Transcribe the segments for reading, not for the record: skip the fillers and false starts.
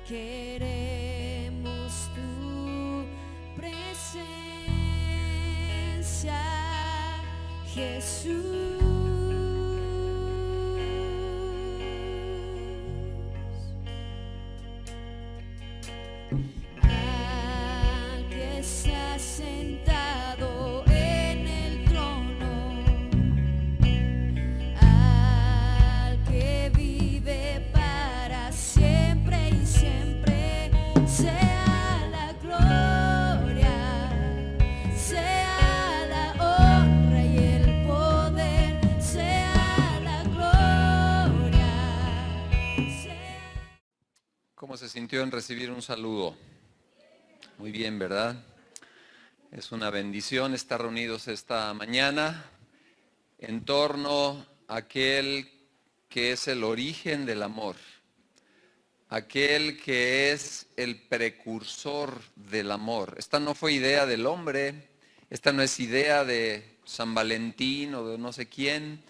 Queremos tu presencia, Jesús. Al que está sentado en el trono, al que vive para siempre y siempre, sea la gloria, sea la honra y el poder, sea la gloria, sea... ¿Cómo se sintió en recibir un saludo? Muy bien, ¿verdad? Es una bendición estar reunidos esta mañana en torno a aquel que es el origen del amor, aquel que es el precursor del amor. Esta no fue idea del hombre, esta no es idea de San Valentín o de no sé quién.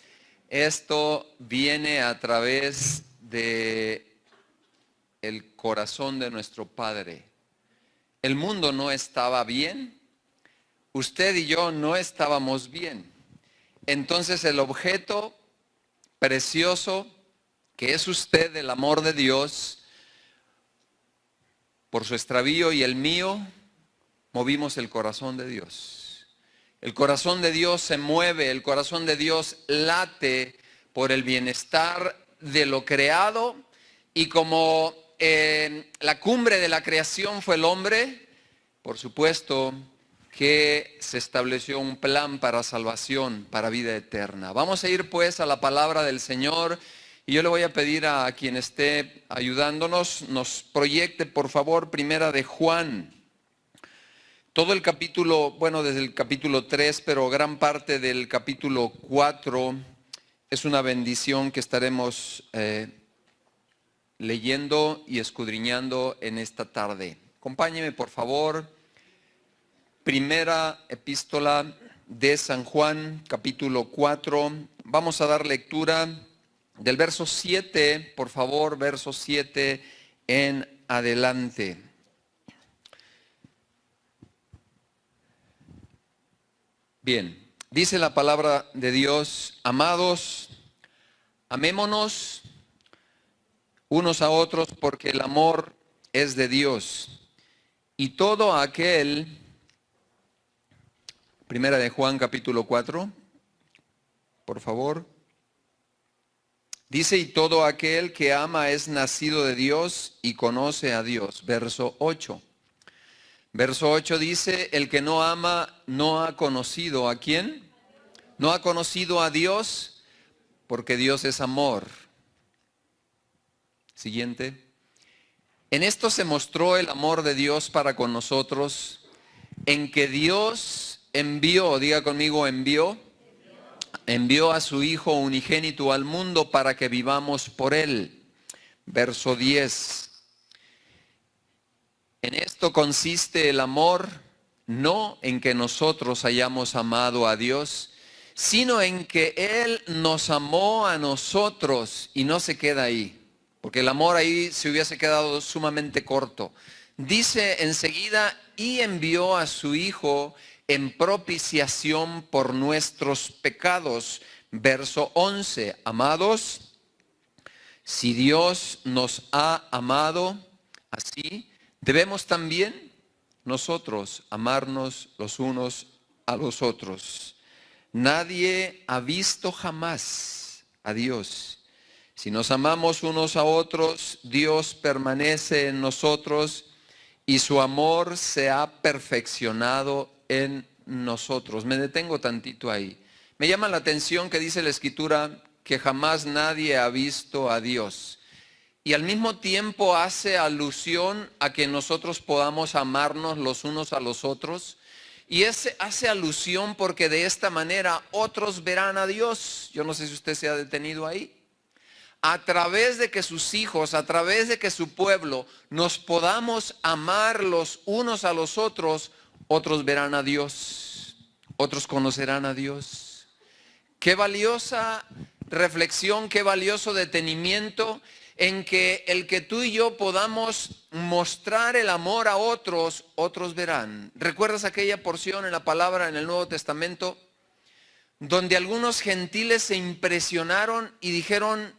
Esto viene a través de el corazón de nuestro Padre. El mundo no estaba bien, usted y yo no estábamos bien. Entonces el objeto precioso que es usted del amor de Dios, por su extravío y el mío, movimos el corazón de Dios. El corazón de Dios se mueve, el corazón de Dios late por el bienestar de lo creado, y como la cumbre de la creación fue el hombre, por supuesto que se estableció un plan para salvación, para vida eterna. Vamos a ir pues a la palabra del Señor, y yo le voy a pedir a quien esté ayudándonos, nos proyecte por favor Primera de Juan. Todo el capítulo, bueno, desde el capítulo 3, pero gran parte del capítulo 4 es una bendición que estaremos leyendo y escudriñando en esta tarde. Acompáñeme por favor, primera epístola de San Juan, capítulo 4. Vamos a dar lectura del verso 7, por favor, verso 7 en adelante. Bien, dice la palabra de Dios: amados, amémonos unos a otros, porque el amor es de Dios. Y todo aquel, Primera de Juan capítulo 4, por favor. Dice: y todo aquel que ama es nacido de Dios y conoce a Dios. Verso 8. Verso 8 dice: el que no ama no ha conocido ¿a quién? No ha conocido a Dios, porque Dios es amor. Siguiente. En esto se mostró el amor de Dios para con nosotros, en que Dios envió, diga conmigo, envió a su Hijo unigénito al mundo para que vivamos por Él. Verso 10. En esto consiste el amor, no en que nosotros hayamos amado a Dios, sino en que Él nos amó a nosotros, y no se queda ahí, porque el amor ahí se hubiese quedado sumamente corto. Dice enseguida: y envió a su Hijo en propiciación por nuestros pecados. Verso 11. Amados, si Dios nos ha amado así, debemos también nosotros amarnos los unos a los otros. Nadie ha visto jamás a Dios. Si nos amamos unos a otros, Dios permanece en nosotros y su amor se ha perfeccionado en nosotros. Me detengo tantito ahí. Me llama la atención que dice la Escritura que jamás nadie ha visto a Dios. Y al mismo tiempo hace alusión a que nosotros podamos amarnos los unos a los otros. Y hace alusión porque de esta manera otros verán a Dios. Yo no sé si usted se ha detenido ahí. A través de que sus hijos, a través de que su pueblo nos podamos amar los unos a los otros, otros verán a Dios, otros conocerán a Dios. Qué valiosa reflexión, qué valioso detenimiento en que el que tú y yo podamos mostrar el amor a otros, otros verán. ¿Recuerdas aquella porción en la palabra en el Nuevo Testamento donde algunos gentiles se impresionaron y dijeron,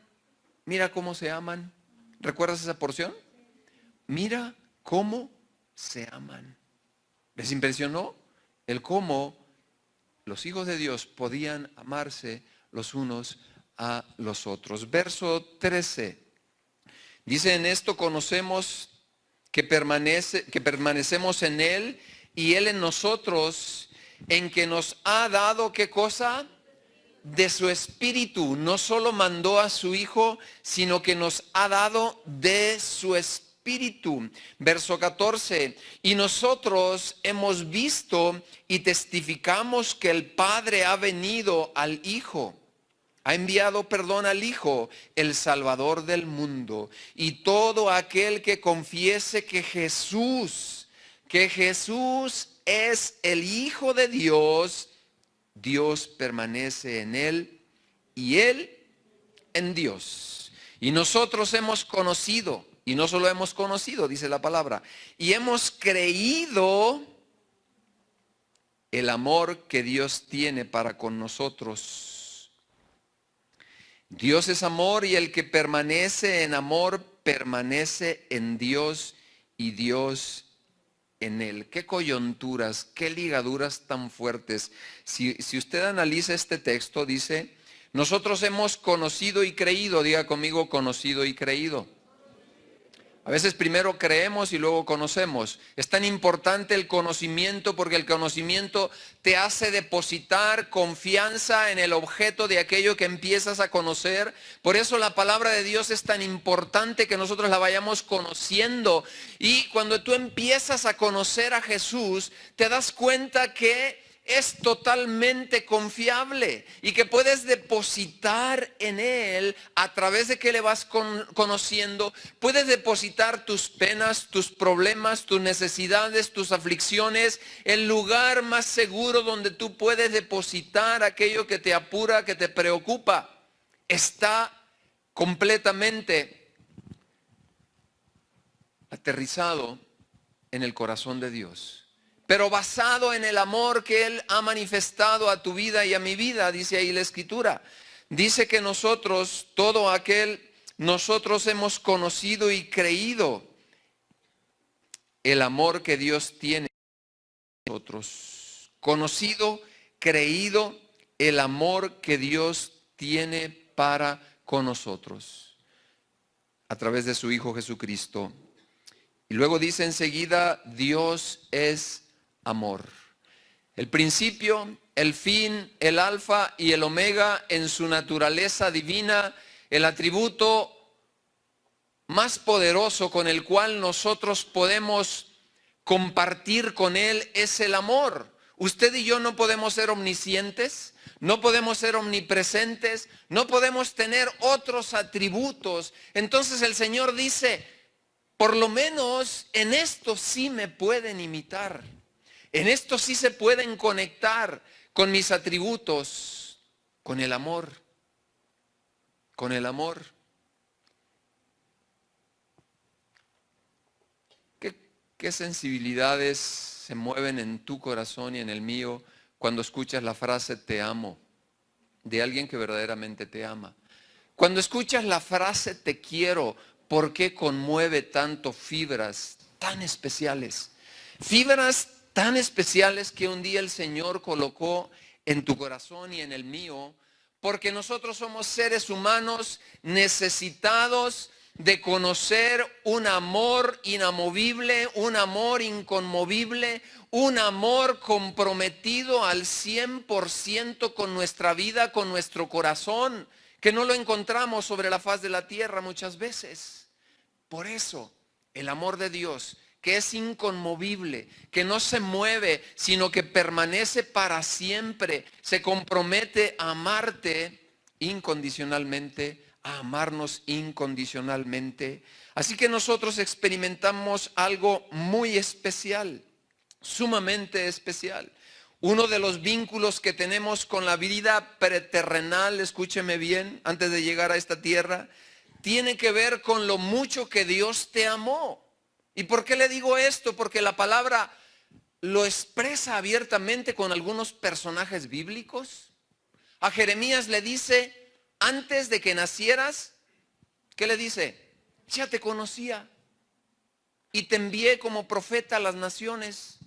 mira cómo se aman? ¿Recuerdas esa porción? Mira cómo se aman. ¿Les impresionó el cómo los hijos de Dios podían amarse los unos a los otros? Verso 13. Dice, en esto conocemos que permanecemos en Él y Él en nosotros, en que nos ha dado, ¿qué cosa? De su Espíritu. No solo mandó a su Hijo, sino que nos ha dado de su Espíritu. Verso 14. Y nosotros hemos visto y testificamos que el Padre ha venido al Hijo. Ha enviado perdón al Hijo, el Salvador del mundo. Y todo aquel que confiese que Jesús es el Hijo de Dios, Dios permanece en Él y Él en Dios. Y nosotros hemos conocido, y no solo hemos conocido, dice la palabra, y hemos creído el amor que Dios tiene para con nosotros. Dios es amor y el que permanece en amor permanece en Dios y Dios en él. Qué coyunturas, qué ligaduras tan fuertes. Si usted analiza este texto, dice, nosotros hemos conocido y creído. Diga conmigo, conocido y creído. A veces primero creemos y luego conocemos. Es tan importante el conocimiento porque el conocimiento te hace depositar confianza en el objeto de aquello que empiezas a conocer. Por eso la palabra de Dios es tan importante que nosotros la vayamos conociendo. Y cuando tú empiezas a conocer a Jesús, te das cuenta que es totalmente confiable y que puedes depositar en Él a través de que le vas conociendo. Puedes depositar tus penas, tus problemas, tus necesidades, tus aflicciones. El lugar más seguro donde tú puedes depositar aquello que te apura, que te preocupa, está completamente aterrizado en el corazón de Dios. Pero basado en el amor que Él ha manifestado a tu vida y a mi vida, dice ahí la Escritura. Dice que nosotros, nosotros hemos conocido y creído el amor que Dios tiene en nosotros. Conocido, creído el amor que Dios tiene para con nosotros. A través de su Hijo Jesucristo. Y luego dice enseguida, Dios es amor. El principio, el fin, el alfa y el omega en su naturaleza divina, el atributo más poderoso con el cual nosotros podemos compartir con Él es el amor. Usted y yo no podemos ser omniscientes, no podemos ser omnipresentes, no podemos tener otros atributos. Entonces el Señor dice, por lo menos en esto sí me pueden imitar. En esto sí se pueden conectar con mis atributos, con el amor. Con el amor. ¿Qué sensibilidades se mueven en tu corazón y en el mío cuando escuchas la frase te amo de alguien que verdaderamente te ama? Cuando escuchas la frase te quiero, ¿por qué conmueve tanto fibras tan especiales? Fibras tan especiales que un día el Señor colocó en tu corazón y en el mío, porque nosotros somos seres humanos necesitados de conocer un amor inamovible, un amor inconmovible, un amor comprometido al 100% con nuestra vida, con nuestro corazón, que no lo encontramos sobre la faz de la tierra muchas veces. Por eso, el amor de Dios, que es inconmovible, que no se mueve, sino que permanece para siempre, se compromete a amarte incondicionalmente, a amarnos incondicionalmente. Así que nosotros experimentamos algo muy especial, sumamente especial. Uno de los vínculos que tenemos con la vida preterrenal, escúcheme bien, antes de llegar a esta tierra, tiene que ver con lo mucho que Dios te amó. ¿Y por qué le digo esto? Porque la palabra lo expresa abiertamente con algunos personajes bíblicos. A Jeremías le dice, antes de que nacieras, ¿qué le dice? Ya te conocía y te envié como profeta a las naciones.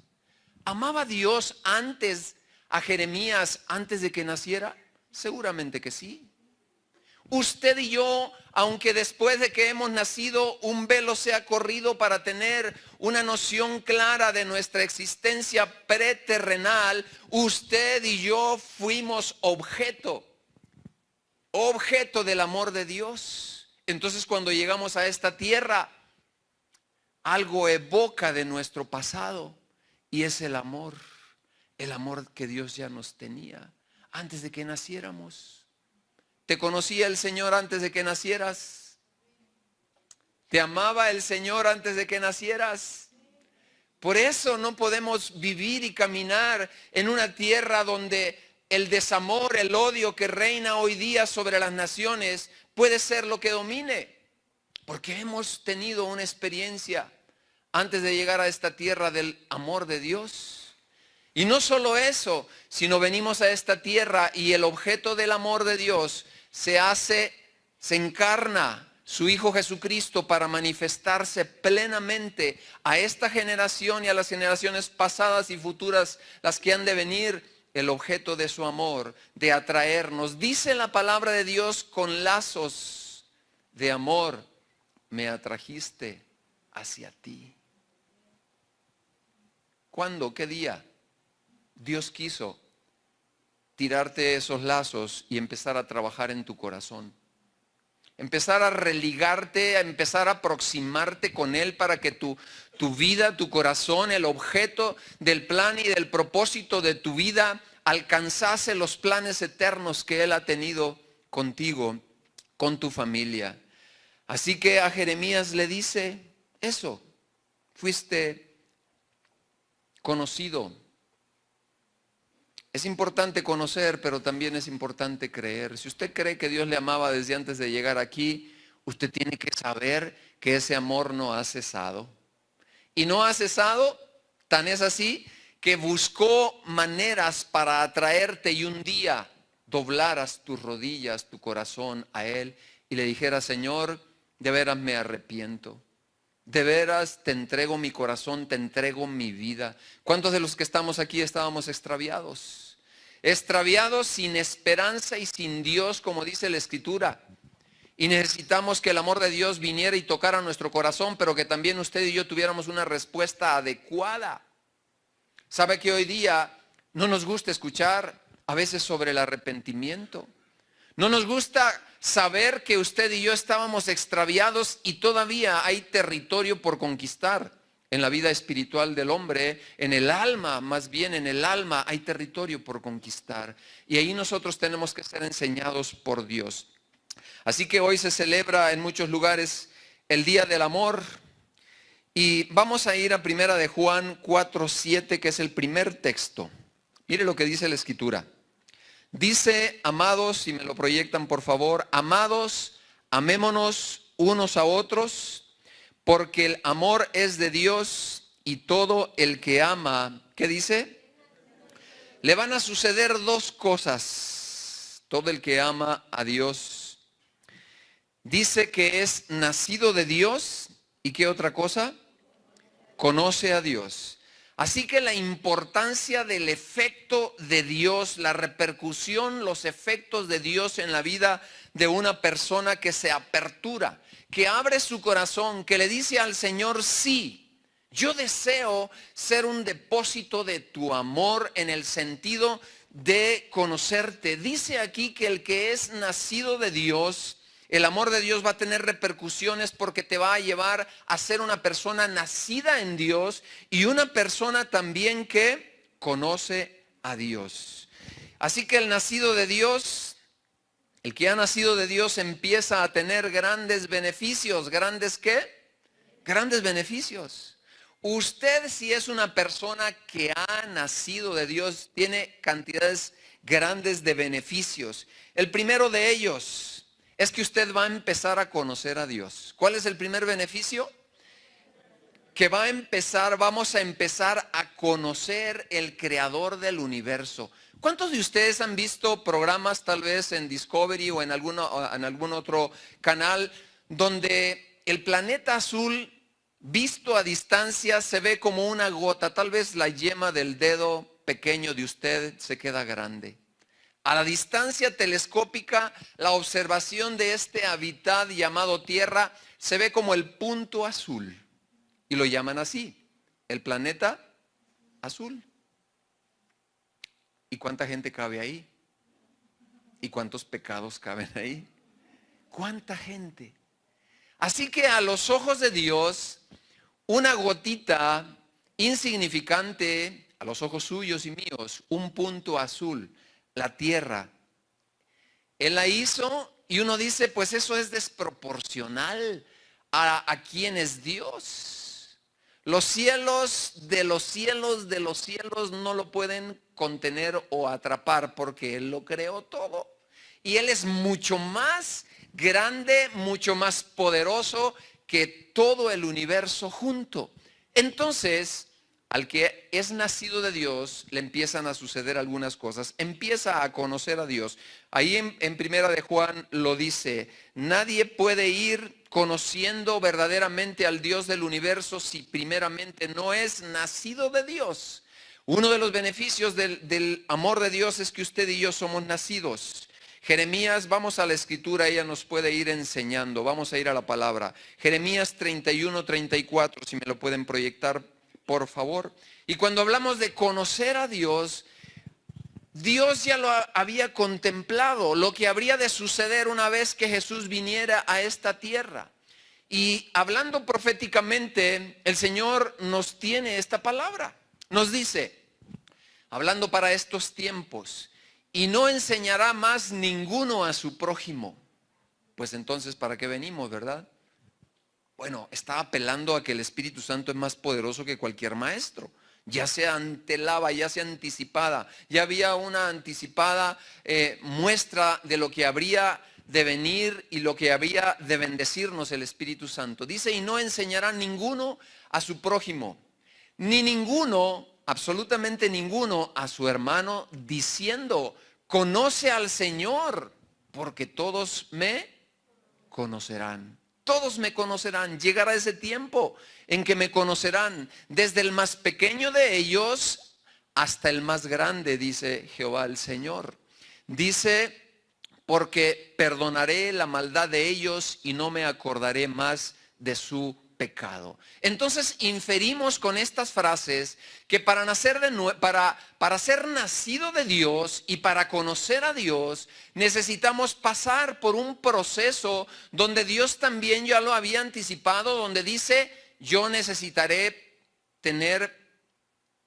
¿Amaba Dios antes a Jeremías antes de que naciera? Seguramente que sí. Usted y yo, aunque después de que hemos nacido un velo se ha corrido para tener una noción clara de nuestra existencia preterrenal, usted y yo fuimos objeto del amor de Dios. Entonces cuando llegamos a esta tierra, algo evoca de nuestro pasado y es el amor que Dios ya nos tenía antes de que naciéramos. ¿Te conocía el Señor antes de que nacieras? ¿Te amaba el Señor antes de que nacieras? Por eso no podemos vivir y caminar en una tierra donde el desamor, el odio que reina hoy día sobre las naciones puede ser lo que domine. Porque hemos tenido una experiencia antes de llegar a esta tierra del amor de Dios. Y no solo eso, sino venimos a esta tierra y el objeto del amor de Dios se encarna, su Hijo Jesucristo, para manifestarse plenamente a esta generación y a las generaciones pasadas y futuras, las que han de venir, el objeto de su amor, de atraernos. Dice la palabra de Dios, con lazos de amor me atrajiste hacia ti. ¿Cuándo? ¿Qué día? Dios quiso tirarte esos lazos y empezar a trabajar en tu corazón. Empezar a religarte, a empezar a aproximarte con Él para que tu vida, tu corazón, el objeto del plan y del propósito de tu vida alcanzase los planes eternos que Él ha tenido contigo, con tu familia. Así que a Jeremías le dice eso, fuiste conocido. Es importante conocer, pero también es importante creer. Si usted cree que Dios le amaba desde antes de llegar aquí, usted tiene que saber que ese amor no ha cesado. Y no ha cesado, tan es así, que buscó maneras para atraerte y un día doblaras tus rodillas, tu corazón a Él y le dijeras, Señor, de veras me arrepiento. De veras te entrego mi corazón, te entrego mi vida. ¿Cuántos de los que estamos aquí estábamos extraviados? Extraviados, sin esperanza y sin Dios, como dice la Escritura. Y necesitamos que el amor de Dios viniera y tocara nuestro corazón, pero que también usted y yo tuviéramos una respuesta adecuada. ¿Sabe que hoy día no nos gusta escuchar a veces sobre el arrepentimiento? No nos gusta saber que usted y yo estábamos extraviados y todavía hay territorio por conquistar en la vida espiritual del hombre, en el alma, más bien en el alma hay territorio por conquistar. Y ahí nosotros tenemos que ser enseñados por Dios. Así que hoy se celebra en muchos lugares el Día del Amor. Y vamos a ir a Primera de Juan 4:7, que es el primer texto. Mire lo que dice la Escritura. Dice, amados, si me lo proyectan por favor, amados, amémonos unos a otros, porque el amor es de Dios y todo el que ama, ¿qué dice? Le van a suceder dos cosas. Todo el que ama a Dios dice que es nacido de Dios y ¿qué otra cosa? Conoce a Dios. Así que la importancia del efecto de Dios, la repercusión, los efectos de Dios en la vida de una persona que se apertura, que abre su corazón, que le dice al Señor, sí, yo deseo ser un depósito de tu amor en el sentido de conocerte. Dice aquí que el que es nacido de Dios, el amor de Dios va a tener repercusiones porque te va a llevar a ser una persona nacida en Dios y una persona también que conoce a Dios. Así que el nacido de Dios, el que ha nacido de Dios empieza a tener grandes beneficios. ¿Grandes qué? Grandes beneficios. Usted, si es una persona que ha nacido de Dios, tiene cantidades grandes de beneficios. El primero de ellos es que usted va a empezar a conocer a Dios. ¿Cuál es el primer beneficio? Que vamos a empezar a conocer el creador del universo. ¿Cuántos de ustedes han visto programas tal vez en Discovery o en algún otro canal donde el planeta azul visto a distancia se ve como una gota? Tal vez la yema del dedo pequeño de usted se queda grande. A la distancia telescópica, la observación de este hábitat llamado Tierra se ve como el punto azul. Y lo llaman así, el planeta azul. ¿Y cuánta gente cabe ahí? ¿Y cuántos pecados caben ahí? ¿Cuánta gente? Así que a los ojos de Dios, una gotita insignificante, a los ojos suyos y míos, un punto azul, la tierra. Él la hizo y uno dice, pues eso es desproporcional a quién es Dios. Los cielos de los cielos de los cielos no lo pueden contener o atrapar porque Él lo creó todo. Y Él es mucho más grande, mucho más poderoso que todo el universo junto. Entonces, al que es nacido de Dios, le empiezan a suceder algunas cosas. Empieza a conocer a Dios. Ahí en Primera de Juan lo dice, nadie puede ir conociendo verdaderamente al Dios del universo si primeramente no es nacido de Dios. Uno de los beneficios del amor de Dios es que usted y yo somos nacidos. Jeremías, vamos a la escritura, ella nos puede ir enseñando. Vamos a ir a la palabra. Jeremías 31, 34, si me lo pueden proyectar, por favor. Y cuando hablamos de conocer a Dios, Dios ya lo había contemplado, lo que habría de suceder una vez que Jesús viniera a esta tierra. Y hablando proféticamente, el Señor nos tiene esta palabra. Nos dice, hablando para estos tiempos, y no enseñará más ninguno a su prójimo. Pues entonces, ¿para qué venimos, verdad? Bueno, está apelando a que el Espíritu Santo es más poderoso que cualquier maestro. Ya se antelaba, ya se anticipada, ya había una anticipada muestra de lo que habría de venir y lo que había de bendecirnos el Espíritu Santo. Dice, y no enseñará ninguno a su prójimo, ni ninguno, absolutamente ninguno, a su hermano, diciendo, conoce al Señor, porque todos me conocerán. Todos me conocerán. Llegará ese tiempo en que me conocerán, desde el más pequeño de ellos hasta el más grande, dice Jehová el Señor. Dice, porque perdonaré la maldad de ellos y no me acordaré más de su pecado. Entonces inferimos con estas frases que para ser nacido de Dios y para conocer a Dios necesitamos pasar por un proceso donde Dios también ya lo había anticipado, donde dice, yo necesitaré tener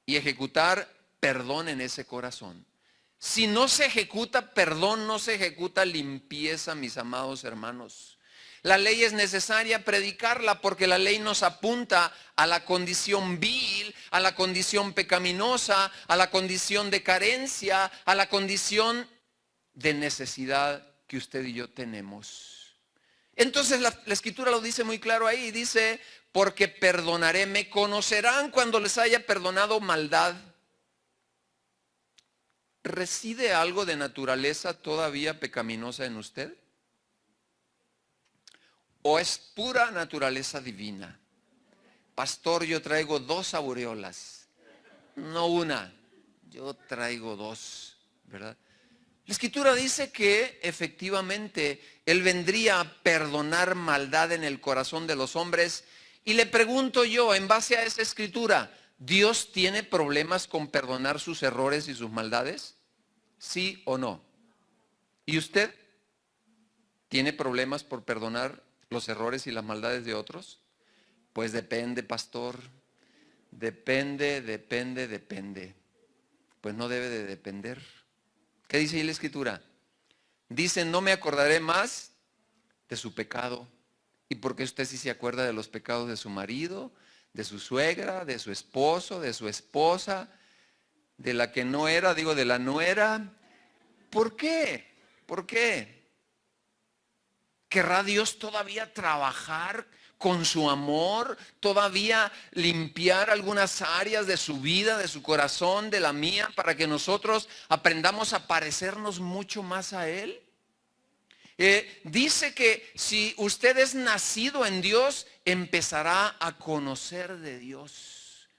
y ejecutar perdón en ese corazón. Si no se ejecuta perdón, no se ejecuta limpieza, mis amados hermanos. La ley es necesaria predicarla porque la ley nos apunta a la condición vil, a la condición pecaminosa, a la condición de carencia, a la condición de necesidad que usted y yo tenemos. Entonces la Escritura lo dice muy claro ahí, dice, porque perdonaré, me conocerán cuando les haya perdonado maldad. ¿Reside algo de naturaleza todavía pecaminosa en usted? ¿O es pura naturaleza divina? Pastor, yo traigo 2 aureolas, no una, yo traigo 2, ¿verdad? La Escritura dice que efectivamente Él vendría a perdonar maldad en el corazón de los hombres. Y le pregunto yo, en base a esa Escritura, ¿Dios tiene problemas con perdonar sus errores y sus maldades? ¿Sí o no? ¿Y usted tiene problemas por perdonar los errores y las maldades de otros? Pues depende, pastor. Depende. Pues no debe de depender. ¿Qué dice ahí la Escritura? Dice, no me acordaré más de su pecado. ¿Y por qué usted sí se acuerda de los pecados de su marido, de su suegra, de su esposo, de su esposa, de la que no era, de la nuera? ¿Por qué? ¿Por qué? ¿Querrá Dios todavía trabajar con su amor? ¿Todavía limpiar algunas áreas de su vida, de su corazón, de la mía, para que nosotros aprendamos a parecernos mucho más a Él? Dice que si usted es nacido en Dios, empezará a conocer de Dios.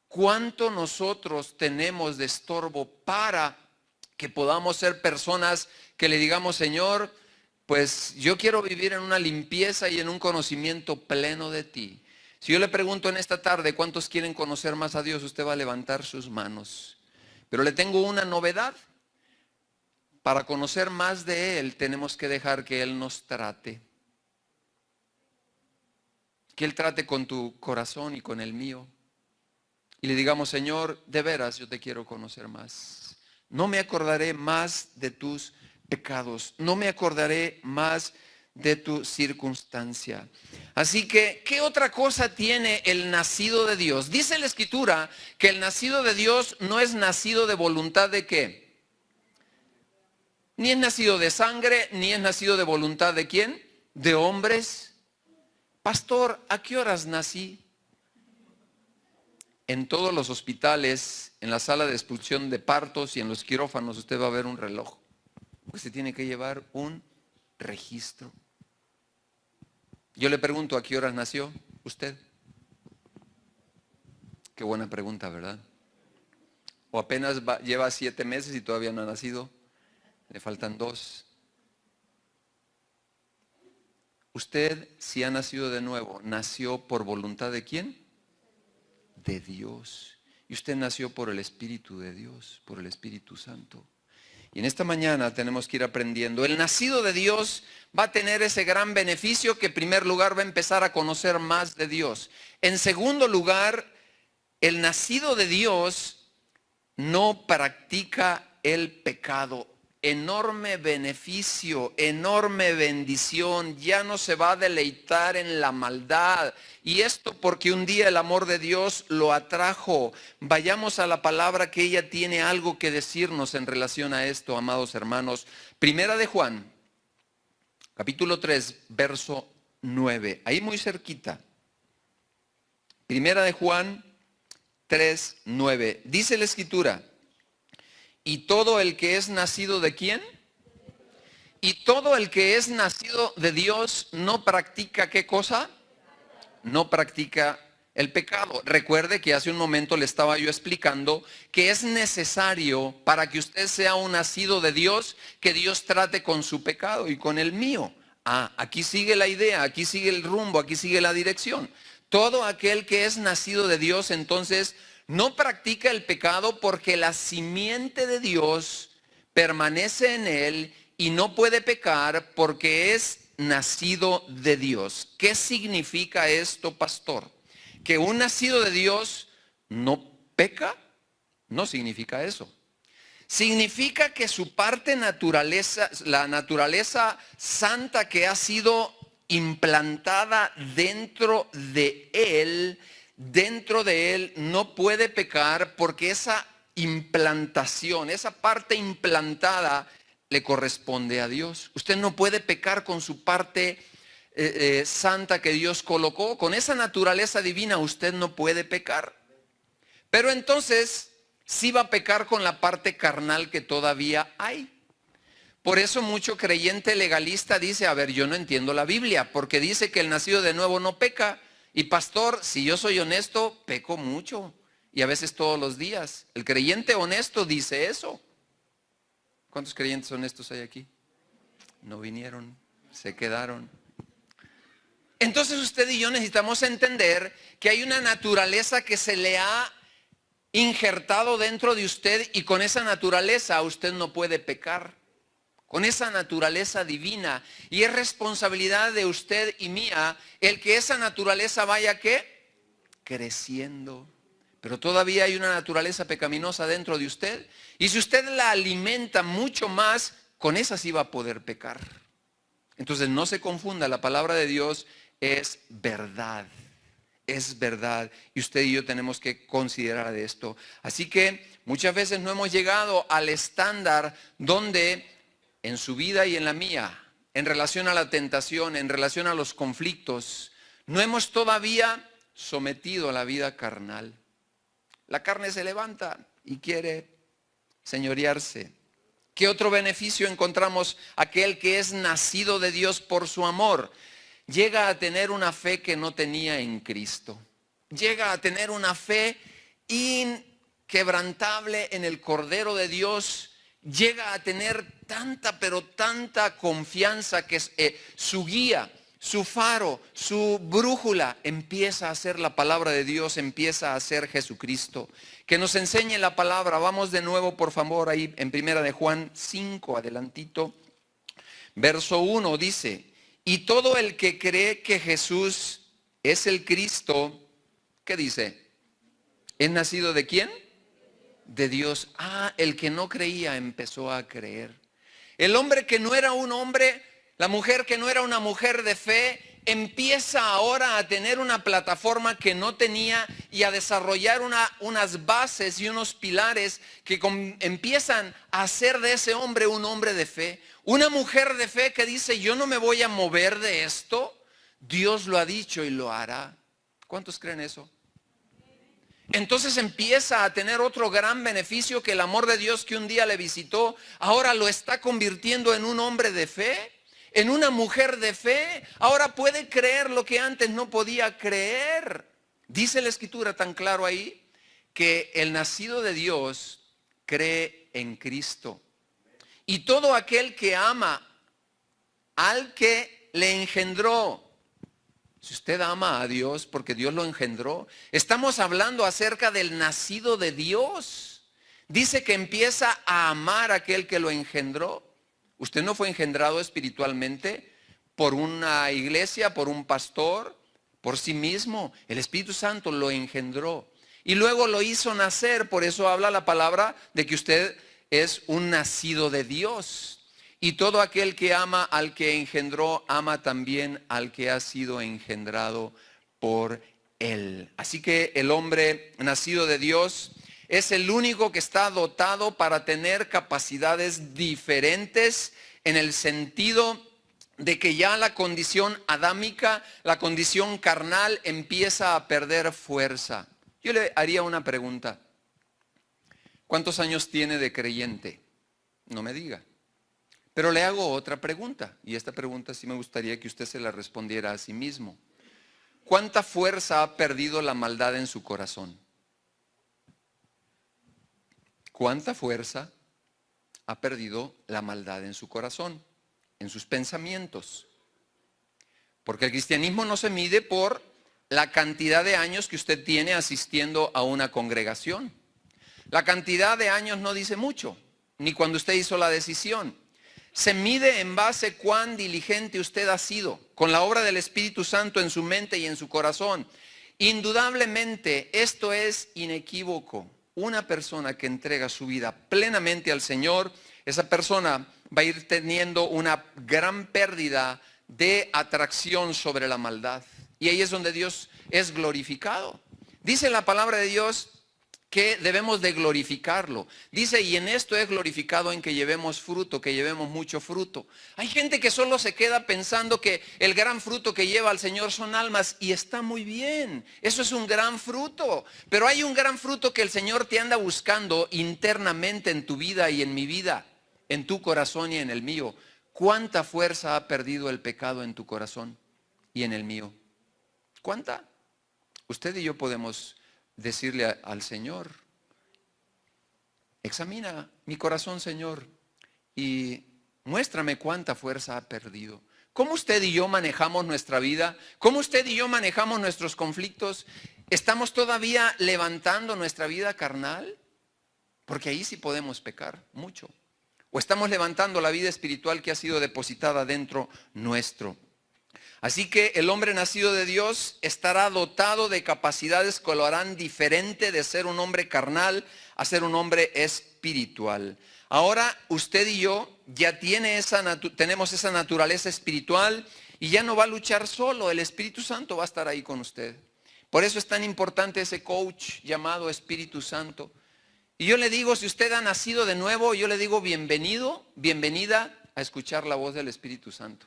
¿Cuánto nosotros tenemos de estorbo para que podamos ser personas que le digamos, Señor, pues yo quiero vivir en una limpieza y en un conocimiento pleno de ti? Si yo le pregunto en esta tarde cuántos quieren conocer más a Dios, usted va a levantar sus manos. Pero le tengo una novedad. Para conocer más de Él, tenemos que dejar que Él nos trate. Que Él trate con tu corazón y con el mío. Y le digamos, Señor, de veras yo te quiero conocer más. No me acordaré más de tus pecados. No me acordaré más de tu circunstancia. Así que, ¿qué otra cosa tiene el nacido de Dios? Dice la Escritura que el nacido de Dios no es nacido de voluntad de ¿qué? Ni es nacido de sangre, ni es nacido de voluntad de ¿quién? De hombres. Pastor, ¿a qué horas nací? En todos los hospitales, en la sala de expulsión de partos y en los quirófanos, usted va a ver un reloj. Usted tiene que llevar un registro. Yo le pregunto, ¿a qué horas nació usted? Qué buena pregunta, ¿verdad? O apenas lleva 7 meses y todavía no ha nacido. Le faltan 2. Usted, si ha nacido de nuevo, ¿nació por voluntad de quién? De Dios. Y usted nació por el Espíritu de Dios, por el Espíritu Santo. Y en esta mañana tenemos que ir aprendiendo. El nacido de Dios va a tener ese gran beneficio que en primer lugar va a empezar a conocer más de Dios. En segundo lugar, el nacido de Dios no practica el pecado. Enorme beneficio, enorme bendición. Ya no se va a deleitar en la maldad. Y esto porque un día el amor de Dios lo atrajo. Vayamos a la palabra, que ella tiene algo que decirnos en relación a esto, amados hermanos. Primera de Juan, capítulo 3, verso 9. Ahí muy cerquita. Primera de Juan 3, 9. Dice la Escritura: y todo el que es nacido de ¿quién? Y todo el que es nacido de Dios no practica ¿qué cosa? No practica el pecado. Recuerde que hace un momento le estaba yo explicando que es necesario para que usted sea un nacido de Dios, que Dios trate con su pecado y con el mío. Aquí sigue la idea, aquí sigue el rumbo, aquí sigue la dirección. Todo aquel que es nacido de Dios, entonces, no practica el pecado, porque la simiente de Dios permanece en él y no puede pecar porque es nacido de Dios. ¿Qué significa esto, pastor? Que un nacido de Dios no peca. No significa eso. Significa que su parte naturaleza, la naturaleza santa que ha sido implantada dentro de él, no puede pecar, porque esa implantación, esa parte implantada le corresponde a Dios. Usted no puede pecar con su parte santa que Dios colocó. Con esa naturaleza divina usted no puede pecar. Pero entonces sí va a pecar con la parte carnal que todavía hay. Por eso mucho creyente legalista dice: a ver, yo no entiendo la Biblia, porque dice que el nacido de nuevo no peca. Y pastor, si yo soy honesto, peco mucho, y a veces todos los días. El creyente honesto dice eso. ¿Cuántos creyentes honestos hay aquí? No vinieron, se quedaron. Entonces usted y yo necesitamos entender que hay una naturaleza que se le ha injertado dentro de usted, y con esa naturaleza usted no puede pecar. Con esa naturaleza divina, y es responsabilidad de usted y mía el que esa naturaleza vaya ¿qué? Creciendo. Pero todavía hay una naturaleza pecaminosa dentro de usted, y si usted la alimenta mucho más, con esa sí va a poder pecar. Entonces no se confunda, la palabra de Dios es verdad. Es verdad, y usted y yo tenemos que considerar de esto. Así que muchas veces no hemos llegado al estándar donde en su vida y en la mía en relación a la tentación, en relación a los conflictos, no hemos todavía sometido a la vida carnal. La carne se levanta y quiere señorearse. ¿Qué otro beneficio encontramos? Aquel que es nacido de Dios por su amor llega a tener una fe que no tenía en Cristo. Llega a tener una fe inquebrantable en el Cordero de Dios. Llega a tener tanta, pero tanta confianza que su guía, su faro, su brújula empieza a ser la palabra de Dios, empieza a ser Jesucristo. Que nos enseñe la palabra. Vamos de nuevo, por favor, ahí en Primera de Juan 5, adelantito. Verso 1 dice: y todo el que cree que Jesús es el Cristo, ¿qué dice? ¿Es nacido de quién? De Dios. El que no creía empezó a creer. El hombre que no era un hombre, la mujer que no era una mujer de fe, empieza ahora a tener una plataforma que no tenía y a desarrollar unas bases y unos pilares que empiezan a hacer de ese hombre un hombre de fe. Una mujer de fe que dice: yo no me voy a mover de esto. Dios lo ha dicho y lo hará. ¿Cuántos creen eso? Entonces empieza a tener otro gran beneficio, que el amor de Dios que un día le visitó, ahora lo está convirtiendo en un hombre de fe, en una mujer de fe. Ahora puede creer lo que antes no podía creer. Dice la Escritura tan claro ahí que el nacido de Dios cree en Cristo. Y todo aquel que ama al que le engendró. Si usted ama a Dios porque Dios lo engendró, estamos hablando acerca del nacido de Dios. Dice que empieza a amar a aquel que lo engendró. Usted no fue engendrado espiritualmente por una iglesia, por un pastor, por sí mismo. El Espíritu Santo lo engendró y luego lo hizo nacer. Por eso habla la palabra de que usted es un nacido de Dios. Y todo aquel que ama al que engendró, ama también al que ha sido engendrado por él. Así que el hombre nacido de Dios es el único que está dotado para tener capacidades diferentes, en el sentido de que ya la condición adámica, la condición carnal, empieza a perder fuerza. Yo le haría una pregunta. ¿Cuántos años tiene de creyente? No me diga. Pero le hago otra pregunta, y esta pregunta sí me gustaría que usted se la respondiera a sí mismo. ¿Cuánta fuerza ha perdido la maldad en su corazón? ¿Cuánta fuerza ha perdido la maldad en su corazón, en sus pensamientos? Porque el cristianismo no se mide por la cantidad de años que usted tiene asistiendo a una congregación. La cantidad de años no dice mucho, ni cuando usted hizo la decisión. Se mide en base cuán diligente usted ha sido con la obra del Espíritu Santo en su mente y en su corazón. Indudablemente, esto es inequívoco. Una persona que entrega su vida plenamente al Señor, esa persona va a ir teniendo una gran pérdida de atracción sobre la maldad. Y ahí es donde Dios es glorificado. Dice la palabra de Dios que debemos de glorificarlo. Dice: y en esto es glorificado, en que llevemos fruto, que llevemos mucho fruto. Hay gente que solo se queda pensando que el gran fruto que lleva al Señor son almas, y está muy bien. Eso es un gran fruto. Pero hay un gran fruto que el Señor te anda buscando internamente en tu vida y en mi vida, en tu corazón y en el mío. ¿Cuánta fuerza ha perdido el pecado en tu corazón y en el mío? ¿Cuánta? Usted y yo podemos decirle al Señor: examina mi corazón, Señor, y muéstrame cuánta fuerza ha perdido. ¿Cómo usted y yo manejamos nuestra vida? ¿Cómo usted y yo manejamos nuestros conflictos? ¿Estamos todavía levantando nuestra vida carnal? Porque ahí sí podemos pecar mucho. ¿O estamos levantando la vida espiritual que ha sido depositada dentro nuestro? Así que el hombre nacido de Dios estará dotado de capacidades que lo harán diferente de ser un hombre carnal a ser un hombre espiritual. Ahora usted y yo ya tenemos esa naturaleza espiritual y ya no va a luchar solo. El Espíritu Santo va a estar ahí con usted. Por eso es tan importante ese coach llamado Espíritu Santo. Y yo le digo, si usted ha nacido de nuevo, yo le digo: bienvenido, bienvenida. a escuchar la voz del Espíritu Santo.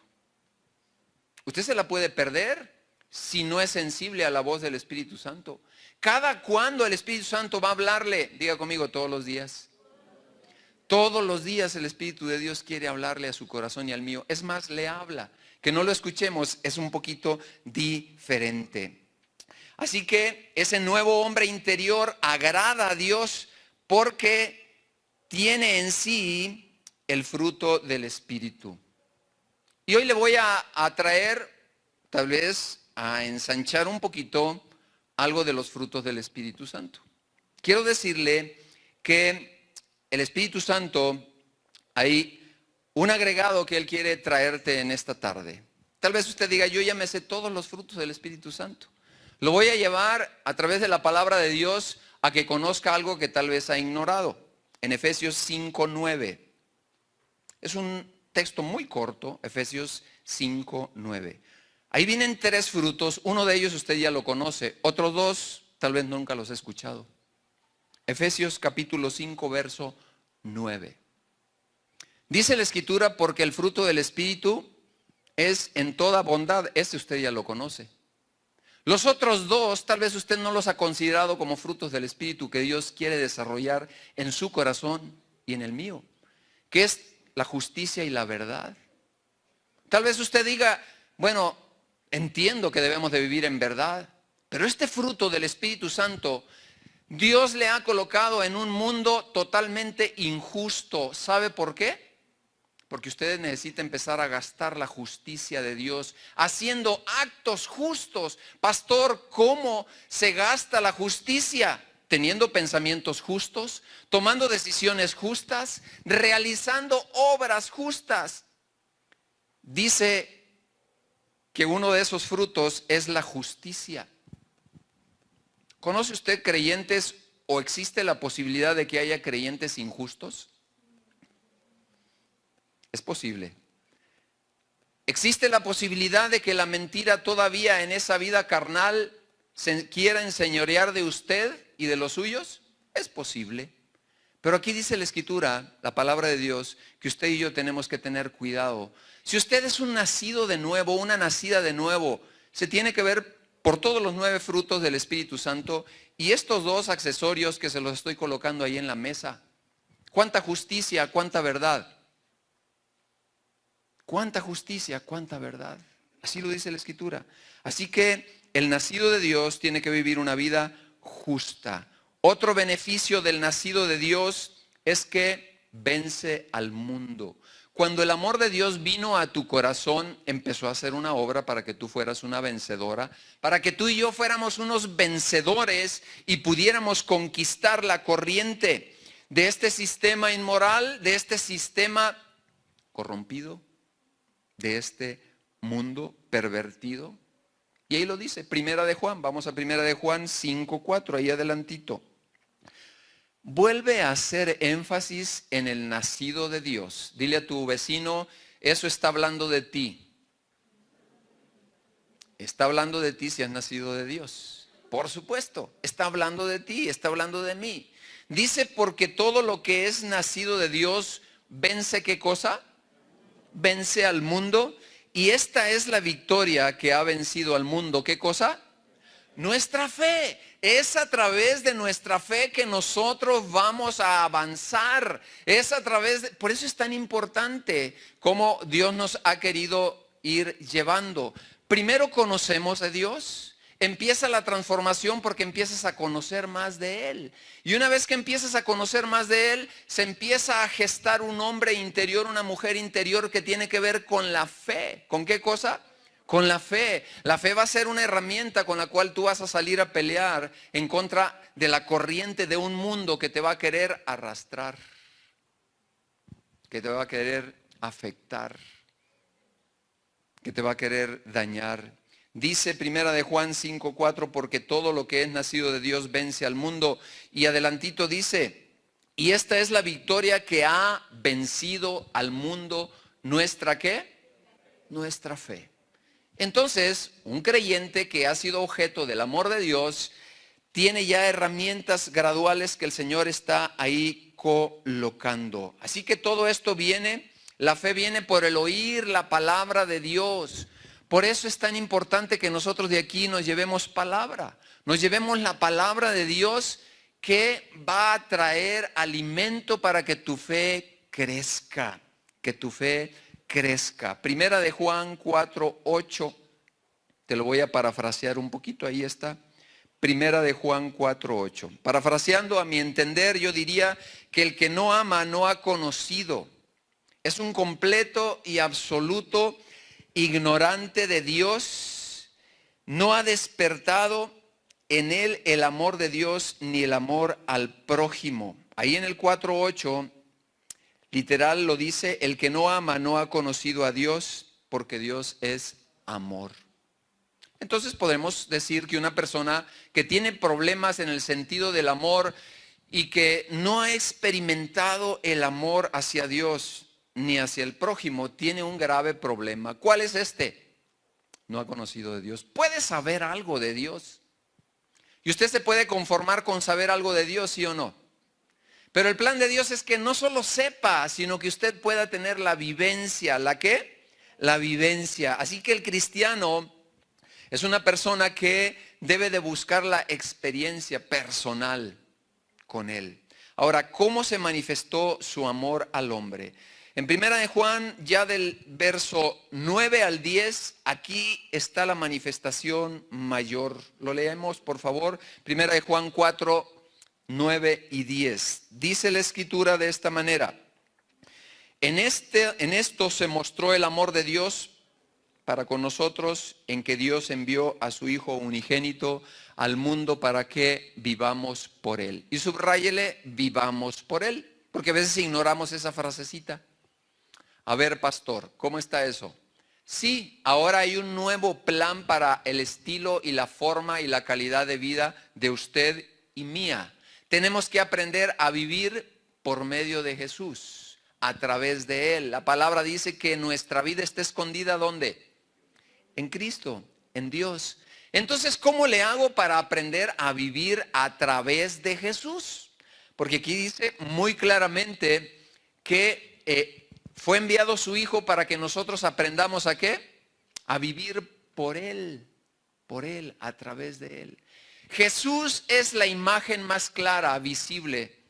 Usted se la puede perder si no es sensible a la voz del Espíritu Santo. ¿Cada cuándo el Espíritu Santo va a hablarle? Diga conmigo, todos los días. Todos los días el Espíritu de Dios quiere hablarle a su corazón y al mío. Es más, le habla. Que no lo escuchemos es un poquito diferente. Así que ese nuevo hombre interior agrada a Dios porque tiene en sí el fruto del Espíritu. Y hoy le voy a traer, tal vez, a ensanchar un poquito algo de los frutos del Espíritu Santo. Quiero decirle que el Espíritu Santo, hay un agregado que Él quiere traerte en esta tarde. Tal vez usted diga, yo ya me sé todos los frutos del Espíritu Santo. Lo voy a llevar a través de la palabra de Dios a que conozca algo que tal vez ha ignorado. En Efesios 5:9. Es un texto muy corto, Efesios 5:9. Ahí vienen 3 frutos, uno de ellos usted ya lo conoce, otros 2 tal vez nunca los he escuchado. Efesios capítulo 5, verso 9. Dice la Escritura, porque el fruto del Espíritu es en toda bondad. Este usted ya lo conoce. Los otros 2, tal vez usted no los ha considerado como frutos del Espíritu que Dios quiere desarrollar en su corazón y en el mío, que es la justicia y la verdad. Tal vez usted diga, bueno, entiendo que debemos de vivir en verdad, pero este fruto del Espíritu Santo, Dios le ha colocado en un mundo totalmente injusto. ¿Sabe por qué? Porque usted necesita empezar a gastar la justicia de Dios, haciendo actos justos. Pastor, ¿cómo se gasta la justicia? Teniendo pensamientos justos, tomando decisiones justas, realizando obras justas. Dice que uno de esos frutos es la justicia. ¿Conoce usted creyentes o existe la posibilidad de que haya creyentes injustos? Es posible. ¿Existe la posibilidad de que la mentira todavía en esa vida carnal se quiera enseñorear de usted y de los suyos? Es posible. Pero aquí dice la Escritura, la palabra de Dios, que usted y yo tenemos que tener cuidado. Si usted es un nacido de nuevo, una nacida de nuevo, se tiene que ver por todos los 9 frutos del Espíritu Santo y estos 2 accesorios que se los estoy colocando ahí en la mesa. ¿Cuánta justicia, cuánta verdad? ¿Cuánta justicia, cuánta verdad? Así lo dice la Escritura. Así que el nacido de Dios tiene que vivir una vida justa. Otro beneficio del nacido de Dios es que vence al mundo. Cuando el amor de Dios vino a tu corazón, empezó a hacer una obra para que tú fueras una vencedora, para que tú y yo fuéramos unos vencedores y pudiéramos conquistar la corriente de este sistema inmoral, de este sistema corrompido, de este mundo pervertido. Y ahí lo dice, Primera de Juan, vamos a Primera de Juan 5:4, ahí adelantito. Vuelve a hacer énfasis en el nacido de Dios. Dile a tu vecino, eso está hablando de ti. Está hablando de ti si has nacido de Dios. Por supuesto, está hablando de ti, está hablando de mí. Dice, porque todo lo que es nacido de Dios vence, ¿qué cosa? Vence al mundo. Y esta es la victoria que ha vencido al mundo. ¿Qué cosa? Nuestra fe. Es a través de nuestra fe que nosotros vamos a avanzar. Es a través de... Por eso es tan importante cómo Dios nos ha querido ir llevando. Primero conocemos a Dios. Empieza la transformación porque empiezas a conocer más de Él. Y una vez que empiezas a conocer más de Él, se empieza a gestar un hombre interior, una mujer interior que tiene que ver con la fe. ¿Con qué cosa? Con la fe. La fe va a ser una herramienta con la cual tú vas a salir a pelear en contra de la corriente de un mundo que te va a querer arrastrar, que te va a querer afectar, que te va a querer dañar. Dice Primera de Juan 5:4, porque todo lo que es nacido de Dios vence al mundo. Y adelantito dice, y esta es la victoria que ha vencido al mundo, ¿nuestra qué? Nuestra fe. Entonces, un creyente que ha sido objeto del amor de Dios, tiene ya herramientas graduales que el Señor está ahí colocando. Así que todo esto viene La fe viene por el oír la palabra de Dios. Por eso es tan importante que nosotros de aquí nos llevemos palabra. Nos llevemos la palabra de Dios que va a traer alimento para que tu fe crezca. Que tu fe crezca. Primera de Juan 4:8. Te lo voy a parafrasear un poquito. Ahí está. Primera de Juan 4:8. Parafraseando a mi entender, yo diría que el que no ama no ha conocido. Es un completo y absoluto ignorante de Dios. No ha despertado en él el amor de Dios ni el amor al prójimo. Ahí en el 4:8, literal lo dice, el que no ama no ha conocido a Dios porque Dios es amor. Entonces podemos decir que una persona que tiene problemas en el sentido del amor y que no ha experimentado el amor hacia Dios ni hacia el prójimo, tiene un grave problema. ¿Cuál es este? No ha conocido de Dios. Puede saber algo de Dios. Y usted se puede conformar con saber algo de Dios, ¿sí o no? Pero el plan de Dios es que no solo sepa, sino que usted pueda tener la vivencia. ¿La qué? La vivencia. Así que el cristiano es una persona que debe de buscar la experiencia personal con Él. Ahora, ¿cómo se manifestó su amor al hombre? En primera de Juan, ya del verso 9 al 10, aquí está la manifestación mayor. Lo leemos, por favor. Primera de Juan 4, 9 y 10. Dice la escritura de esta manera. En esto se mostró el amor de Dios para con nosotros, en que Dios envió a su Hijo unigénito al mundo para que vivamos por Él. Y subráyele, vivamos por Él, porque a veces ignoramos esa frasecita. A ver, pastor, ¿cómo está eso? Sí, ahora hay un nuevo plan para el estilo y la forma y la calidad de vida de usted y mía. Tenemos que aprender a vivir por medio de Jesús, a través de Él. La palabra dice que nuestra vida está escondida, ¿dónde? En Cristo, en Dios. Entonces, ¿cómo le hago para aprender a vivir a través de Jesús? Porque aquí dice muy claramente que fue enviado su Hijo para que nosotros aprendamos ¿a qué? A vivir por Él, a través de Él. Jesús es la imagen más clara, visible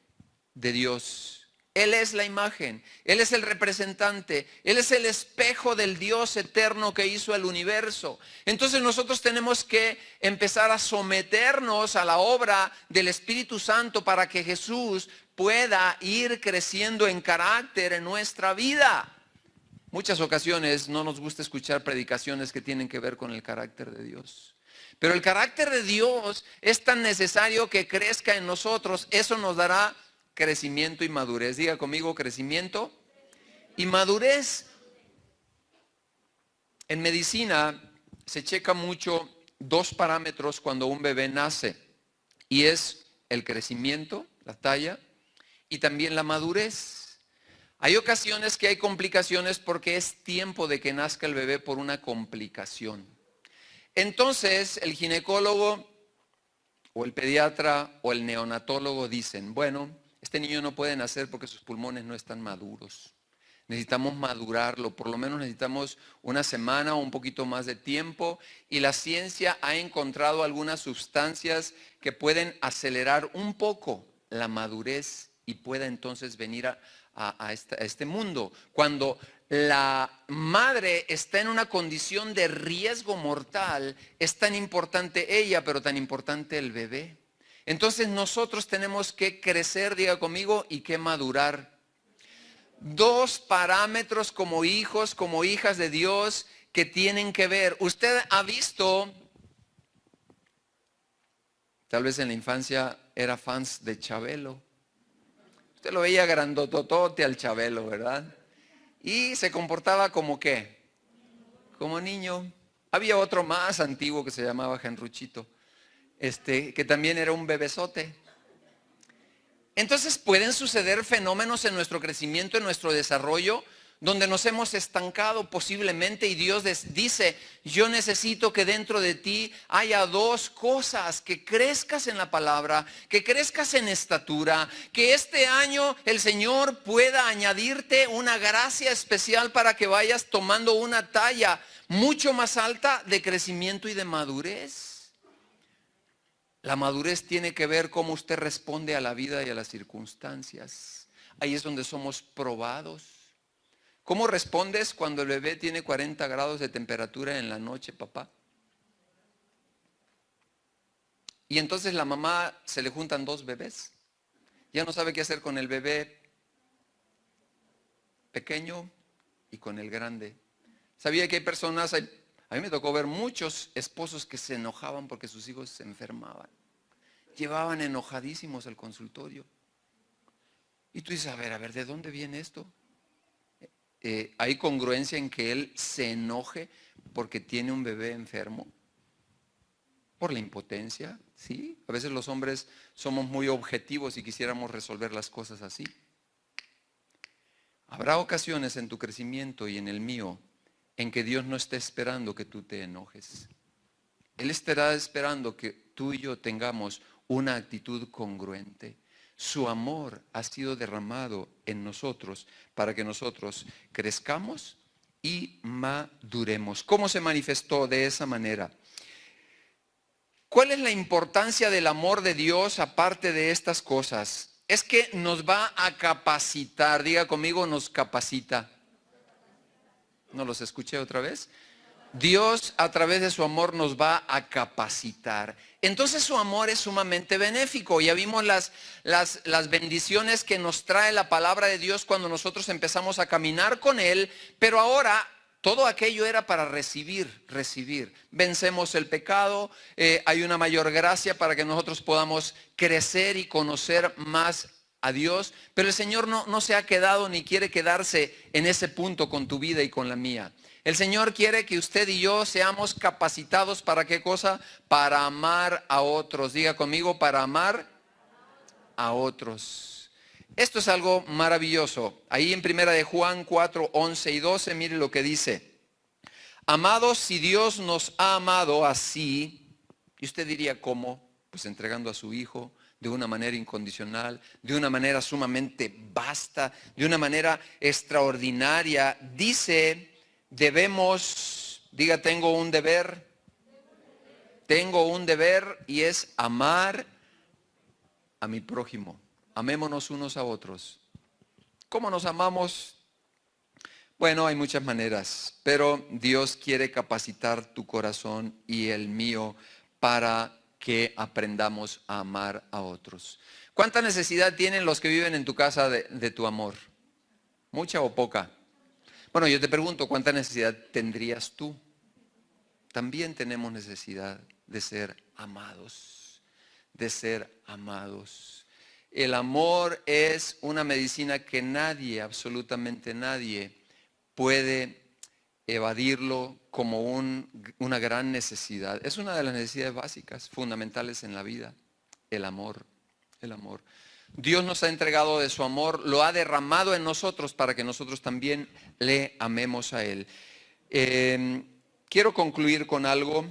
de Dios. Él es la imagen, Él es el representante, Él es el espejo del Dios eterno que hizo el universo. Entonces nosotros tenemos que empezar a someternos a la obra del Espíritu Santo para que Jesús pueda ir creciendo en carácter en nuestra vida. Muchas ocasiones no nos gusta escuchar predicaciones que tienen que ver con el carácter de Dios. Pero el carácter de Dios es tan necesario que crezca en nosotros. Eso nos dará crecimiento y madurez. Diga conmigo, crecimiento y madurez. En medicina se checa mucho dos parámetros cuando un bebé nace. Y es el crecimiento, la talla, y también la madurez. Hay ocasiones que hay complicaciones porque es tiempo de que nazca el bebé por una complicación. Entonces el ginecólogo o el pediatra o el neonatólogo dicen, bueno, este niño no puede nacer porque sus pulmones no están maduros. Necesitamos madurarlo, por lo menos necesitamos una semana o un poquito más de tiempo. Y la ciencia ha encontrado algunas sustancias que pueden acelerar un poco la madurez y pueda entonces venir a este mundo. Cuando la madre está en una condición de riesgo mortal, es tan importante ella, pero tan importante el bebé. Entonces nosotros tenemos que crecer, diga conmigo, y que madurar. Dos parámetros como hijos, como hijas de Dios que tienen que ver. Usted ha visto, tal vez en la infancia era fans de Chabelo. Usted lo veía grandototote al Chabelo, ¿verdad? Y se comportaba como ¿qué? Como niño. Había otro más antiguo que se llamaba Genruchito, que también era un bebesote. Entonces pueden suceder fenómenos en nuestro crecimiento, en nuestro desarrollo, donde nos hemos estancado posiblemente, y Dios dice, yo necesito que dentro de ti haya dos cosas: que crezcas en la palabra, que crezcas en estatura, que este año el Señor pueda añadirte una gracia especial para que vayas tomando una talla mucho más alta de crecimiento y de madurez. La madurez tiene que ver cómo usted responde a la vida y a las circunstancias. Ahí es donde somos probados. ¿Cómo respondes cuando el bebé tiene 40 grados de temperatura en la noche, papá? Y entonces la mamá, se le juntan dos bebés. Ya no sabe qué hacer con el bebé pequeño y con el grande. Sabía que hay personas, a mí me tocó ver muchos esposos que se enojaban porque sus hijos se enfermaban. Llevaban enojadísimos al consultorio. Y tú dices, a ver, ¿de dónde viene esto? ¿Hay congruencia en que él se enoje porque tiene un bebé enfermo? ¿Por la impotencia? Sí, a veces los hombres somos muy objetivos y quisiéramos resolver las cosas así. Habrá ocasiones en tu crecimiento y en el mío en que Dios no esté esperando que tú te enojes. Él estará esperando que tú y yo tengamos una actitud congruente. Su amor ha sido derramado en nosotros para que nosotros crezcamos y maduremos. ¿Cómo se manifestó de esa manera? ¿Cuál es la importancia del amor de Dios aparte de estas cosas? Es que nos va a capacitar. Diga conmigo, nos capacita. ¿No los escuché otra vez? Dios a través de su amor nos va a capacitar. Entonces su amor es sumamente benéfico. Ya vimos las bendiciones que nos trae la palabra de Dios cuando nosotros empezamos a caminar con Él. Pero ahora todo aquello era para recibir. Vencemos el pecado, hay una mayor gracia para que nosotros podamos crecer y conocer más a Dios. Pero el Señor no se ha quedado ni quiere quedarse en ese punto con tu vida y con la mía. El Señor quiere que usted y yo seamos capacitados ¿para qué cosa? Para amar a otros. Diga conmigo, para amar a otros. Esto es algo maravilloso. Ahí en 1 de Juan 4, 11 y 12, mire lo que dice. Amados, si Dios nos ha amado así, y usted diría, ¿cómo? Pues entregando a su Hijo de una manera incondicional, de una manera sumamente vasta, de una manera extraordinaria. Dice, debemos, diga, tengo un deber y es amar a mi prójimo. Amémonos unos a otros. ¿Cómo nos amamos? Bueno, hay muchas maneras, pero Dios quiere capacitar tu corazón y el mío para que aprendamos a amar a otros. ¿Cuánta necesidad tienen los que viven en tu casa de tu amor? ¿Mucha o poca? Bueno, yo te pregunto, ¿cuánta necesidad tendrías tú? También tenemos necesidad de ser amados, El amor es una medicina que nadie, absolutamente nadie, puede evadirlo como una gran necesidad. Es una de las necesidades básicas, fundamentales en la vida, el amor. Dios nos ha entregado de su amor, lo ha derramado en nosotros para que nosotros también le amemos a Él. Quiero concluir con algo.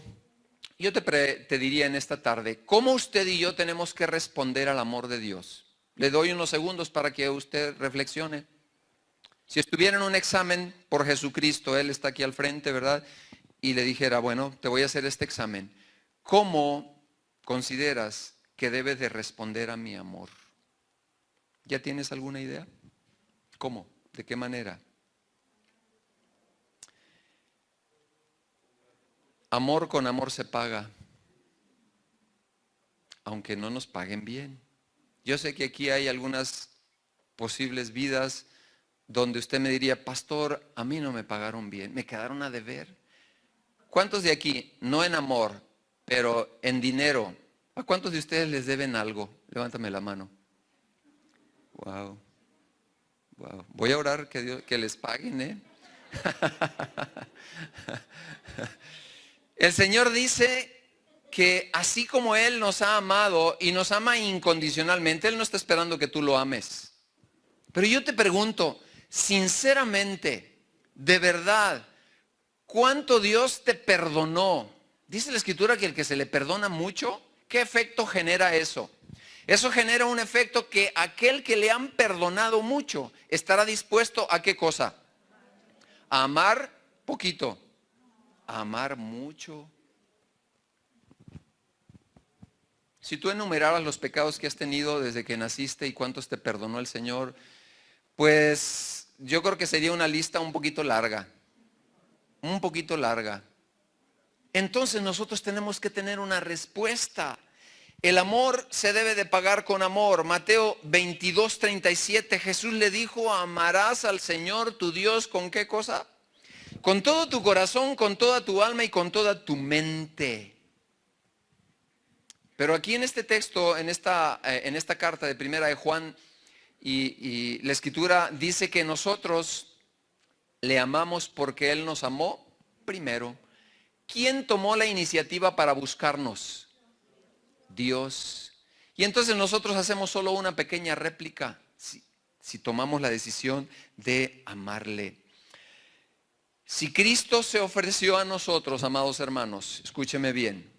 Yo te diría en esta tarde, ¿cómo usted y yo tenemos que responder al amor de Dios? Le doy unos segundos para que usted reflexione. Si estuviera en un examen por Jesucristo, Él está aquí al frente, ¿verdad? Y le dijera, bueno, te voy a hacer este examen. ¿Cómo consideras que debes de responder a mi amor? ¿Ya tienes alguna idea? ¿Cómo? ¿De qué manera? Amor con amor se paga, aunque no nos paguen bien. Yo sé que aquí hay algunas posibles vidas donde usted me diría, pastor, a mí no me pagaron bien, me quedaron a deber. ¿Cuántos de aquí, no en amor, pero en dinero, a cuántos de ustedes les deben algo? Levántame la mano. Wow. Voy a orar que les paguen, El Señor dice que así como Él nos ha amado y nos ama incondicionalmente, Él no está esperando que tú lo ames. Pero yo te pregunto, sinceramente, de verdad, ¿cuánto Dios te perdonó? Dice la Escritura que el que se le perdona mucho, ¿qué efecto genera eso? Eso genera un efecto que aquel que le han perdonado mucho estará dispuesto a ¿qué cosa? A amar poquito, a amar mucho. Si tú enumeraras los pecados que has tenido desde que naciste y cuántos te perdonó el Señor, pues yo creo que sería una lista un poquito larga. Un poquito larga. Entonces nosotros tenemos que tener una respuesta. El amor se debe de pagar con amor. Mateo 22:37, Jesús le dijo, amarás al Señor tu Dios ¿con qué cosa? Con todo tu corazón, con toda tu alma y con toda tu mente. Pero aquí en este texto, en esta carta de primera de Juan, y la Escritura dice que nosotros le amamos porque Él nos amó primero. ¿Quién tomó la iniciativa para buscarnos? Dios. Y entonces nosotros hacemos solo una pequeña réplica si tomamos la decisión de amarle. Si Cristo se ofreció a nosotros, amados hermanos, escúcheme bien,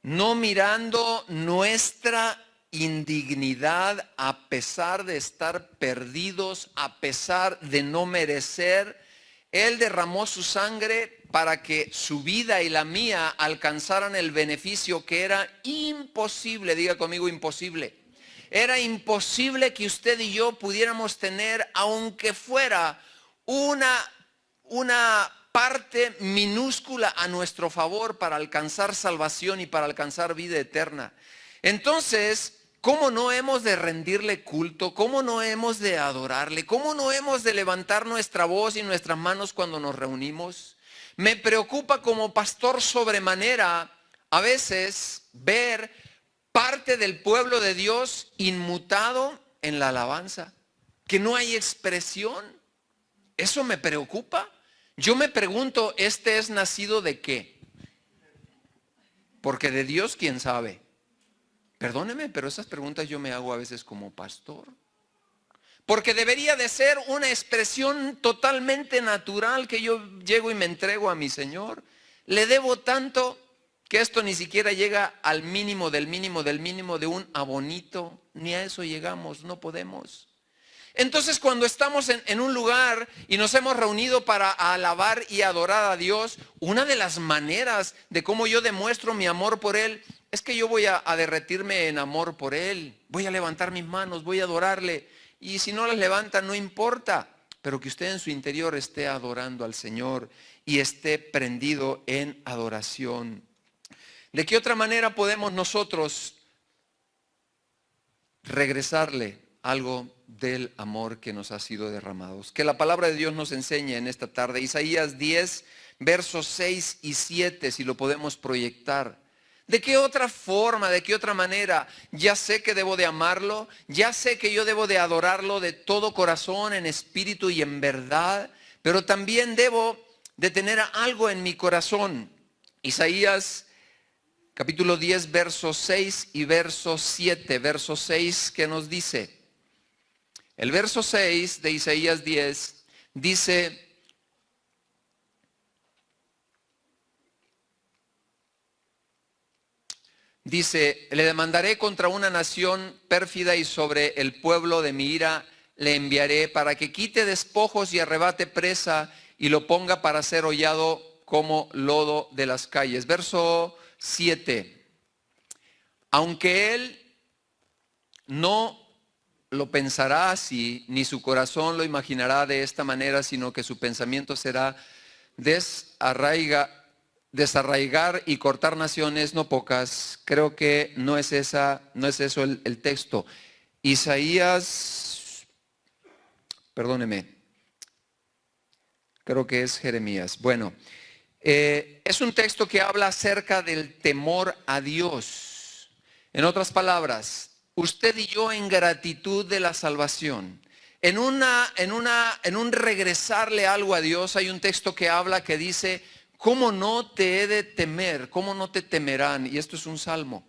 no mirando nuestra indignidad a pesar de estar perdidos, a pesar de no merecer, Él derramó su sangre para que su vida y la mía alcanzaran el beneficio que era imposible, diga conmigo imposible. Era imposible que usted y yo pudiéramos tener, aunque fuera una parte minúscula a nuestro favor para alcanzar salvación y para alcanzar vida eterna. Entonces, ¿cómo no hemos de rendirle culto? ¿Cómo no hemos de adorarle? ¿Cómo no hemos de levantar nuestra voz y nuestras manos cuando nos reunimos? Me preocupa como pastor sobremanera a veces ver parte del pueblo de Dios inmutado en la alabanza, que no hay expresión. Eso me preocupa. Yo me pregunto, ¿este es nacido de qué? Porque de Dios, ¿quién sabe? Perdóneme, pero esas preguntas yo me hago a veces como pastor. Porque debería de ser una expresión totalmente natural que yo llego y me entrego a mi Señor. Le debo tanto que esto ni siquiera llega al mínimo del mínimo del mínimo de un abonito. Ni a eso llegamos, no podemos. Entonces cuando estamos en un lugar y nos hemos reunido para alabar y adorar a Dios, una de las maneras de cómo yo demuestro mi amor por Él es que yo voy a derretirme en amor por Él. Voy a levantar mis manos, voy a adorarle. Y si no las levanta, no importa. Pero que usted en su interior esté adorando al Señor y esté prendido en adoración. ¿De qué otra manera podemos nosotros regresarle algo del amor que nos ha sido derramado? Que la palabra de Dios nos enseñe en esta tarde. Isaías 10, versos 6 y 7, si lo podemos proyectar. ¿De qué otra forma, de qué otra manera? Ya sé que debo de amarlo, ya sé que yo debo de adorarlo de todo corazón, en espíritu y en verdad, pero también debo de tener algo en mi corazón. Isaías capítulo 10, versos 6 y verso 7, verso 6 que nos dice. El verso 6 de Isaías 10 dice: le demandaré contra una nación pérfida y sobre el pueblo de mi ira le enviaré para que quite despojos y arrebate presa y lo ponga para ser hollado como lodo de las calles. Verso 7. Aunque él no lo pensará así, ni su corazón lo imaginará de esta manera, sino que su pensamiento será desarraigar y cortar naciones, no pocas. Creo que no es eso el texto. Isaías, perdóneme, creo que es Jeremías. Bueno, es un texto que habla acerca del temor a Dios. En otras palabras, usted y yo en gratitud de la salvación, en un regresarle algo a Dios, hay un texto que habla que dice: ¿cómo no te he de temer? ¿Cómo no te temerán? Y esto es un salmo.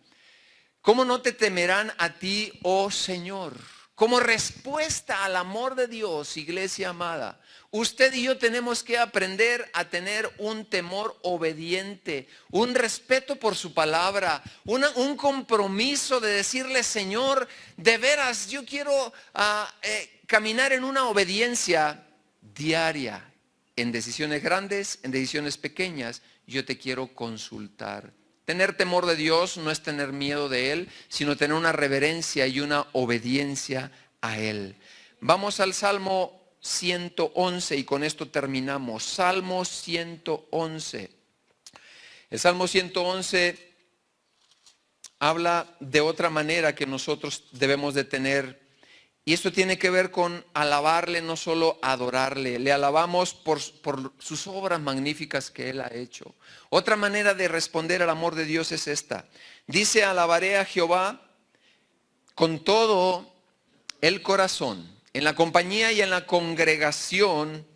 ¿Cómo no te temerán a ti, oh Señor? Como respuesta al amor de Dios, iglesia amada, usted y yo tenemos que aprender a tener un temor obediente, un respeto por su palabra, un compromiso de decirle, Señor, de veras, yo quiero caminar en una obediencia diaria, en decisiones grandes, en decisiones pequeñas, yo te quiero consultar. Tener temor de Dios no es tener miedo de Él, sino tener una reverencia y una obediencia a Él. Vamos al Salmo 111 y con esto terminamos. Salmo 111. El Salmo 111 habla de otra manera que nosotros debemos de tener. Y esto tiene que ver con alabarle, no solo adorarle. Le alabamos por sus obras magníficas que Él ha hecho. Otra manera de responder al amor de Dios es esta. Dice, alabaré a Jehová con todo el corazón, en la compañía y en la congregación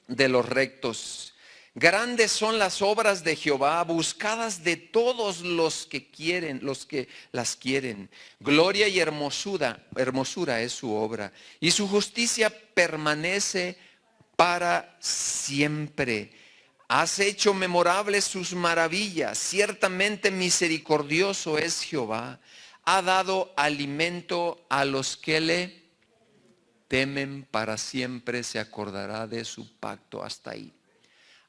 de los rectos. Grandes son las obras de Jehová, buscadas de todos los que quieren, los que las quieren. Gloria y hermosura es su obra, y su justicia permanece para siempre. Has hecho memorables sus maravillas, ciertamente misericordioso es Jehová. Ha dado alimento a los que le temen, para siempre se acordará de su pacto. Hasta ahí.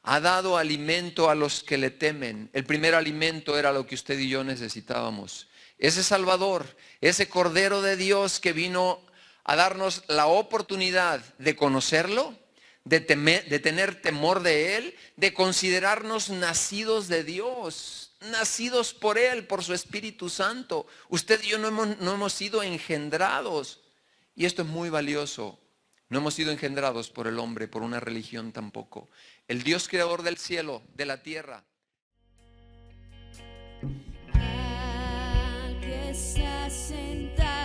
Ha dado alimento a los que le temen. El primer alimento era lo que usted y yo necesitábamos. Ese Salvador, ese Cordero de Dios que vino a darnos la oportunidad de conocerlo, de tener temor de Él, de considerarnos nacidos de Dios, nacidos por Él, por su Espíritu Santo. Usted y yo no hemos sido engendrados. Y esto es muy valioso. No hemos sido engendrados por el hombre, por una religión tampoco. El Dios creador del cielo, de la tierra. Al que está sentado